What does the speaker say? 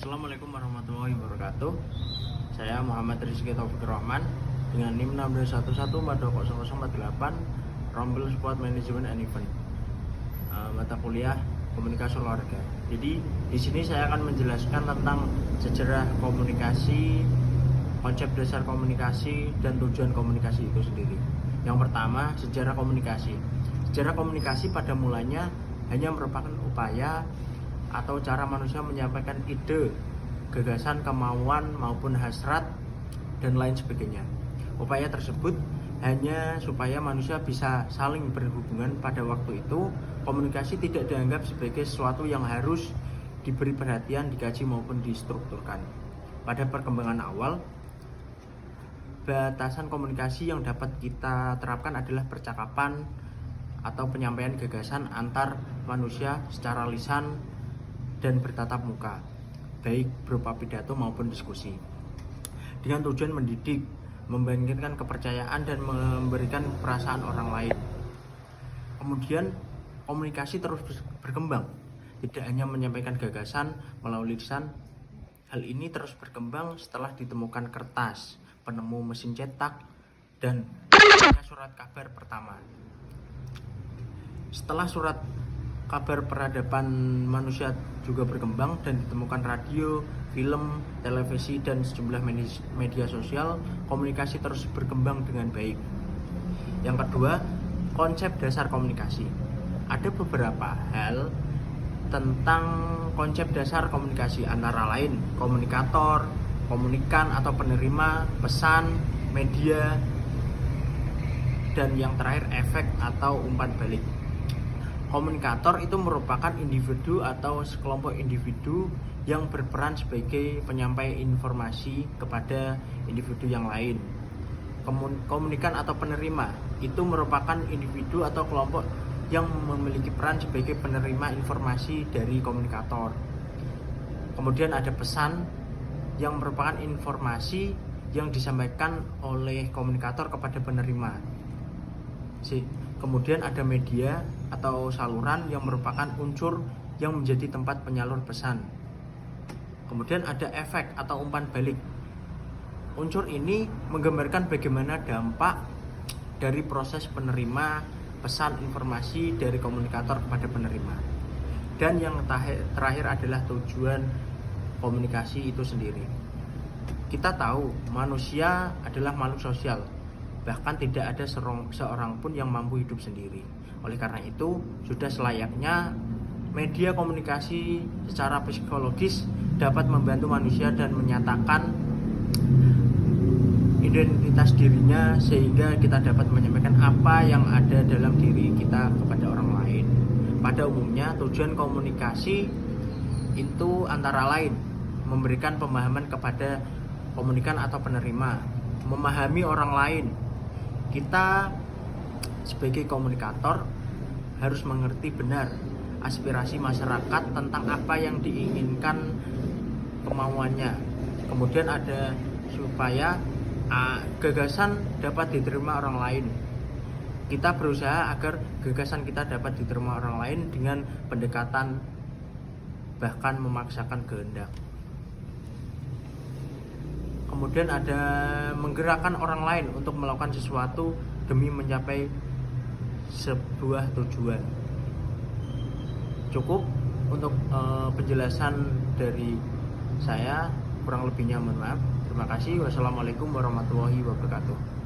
Assalamualaikum warahmatullahi wabarakatuh. Saya Muhammad Rizky Taufik Rahman dengan NIM 161140048 Rombel Sport Management and Event, mata kuliah komunikasi olahraga. Jadi di sini saya akan menjelaskan tentang sejarah komunikasi, konsep dasar komunikasi, dan tujuan komunikasi itu sendiri. Yang pertama, sejarah komunikasi. Sejarah komunikasi pada mulanya hanya merupakan upaya atau cara manusia menyampaikan ide, gagasan, kemauan maupun hasrat dan lain sebagainya. Upaya tersebut hanya supaya manusia bisa saling berhubungan. Pada waktu itu, komunikasi tidak dianggap sebagai sesuatu yang harus diberi perhatian, dikaji maupun distrukturkan. Pada perkembangan awal, batasan komunikasi yang dapat kita terapkan adalah percakapan atau penyampaian gagasan antar manusia secara lisan dan bertatap muka, baik berupa pidato maupun diskusi, dengan tujuan mendidik, membangkitkan kepercayaan, dan memberikan perasaan orang lain. Kemudian komunikasi terus berkembang, tidak hanya menyampaikan gagasan melalui lisan. Hal ini terus berkembang setelah ditemukan kertas, penemu mesin cetak, dan surat kabar pertama. Setelah surat kabar peradaban manusia juga berkembang dan ditemukan radio, film, televisi, dan sejumlah media sosial, komunikasi terus berkembang dengan baik. Yang kedua, konsep dasar komunikasi. Ada beberapa hal tentang konsep dasar komunikasi, antara lain komunikator, komunikan atau penerima pesan, media, dan yang terakhir efek atau umpan balik. Komunikator itu merupakan individu atau sekelompok individu yang berperan sebagai penyampai informasi kepada individu yang lain. Komunikan atau penerima itu merupakan individu atau kelompok yang memiliki peran sebagai penerima informasi dari komunikator. Kemudian ada pesan, yang merupakan informasi yang disampaikan oleh komunikator kepada penerima. Kemudian ada media atau saluran, yang merupakan unsur yang menjadi tempat penyalur pesan. Kemudian ada efek atau umpan balik. Unsur ini menggambarkan bagaimana dampak dari proses penerima pesan informasi dari komunikator kepada penerima. Dan yang terakhir adalah tujuan komunikasi itu sendiri. Kita tahu manusia adalah makhluk sosial. Bahkan tidak ada seorang pun yang mampu hidup sendiri. Oleh karena itu, sudah selayaknya media komunikasi secara psikologis dapat membantu manusia dan menyatakan identitas dirinya, sehingga kita dapat menyampaikan apa yang ada dalam diri kita kepada orang lain. Pada umumnya, tujuan komunikasi itu antara lain memberikan pemahaman kepada komunikan atau penerima, memahami orang lain. Kita sebagai komunikator harus mengerti benar aspirasi masyarakat tentang apa yang diinginkan, kemauannya. Kemudian ada supaya gagasan dapat diterima orang lain. Kita berusaha agar gagasan kita dapat diterima orang lain dengan pendekatan, bahkan memaksakan kehendak. Kemudian ada menggerakkan orang lain untuk melakukan sesuatu demi mencapai sebuah tujuan. Cukup untuk penjelasan dari saya, kurang lebihnya mohon maaf. Terima kasih. Wassalamualaikum warahmatullahi wabarakatuh.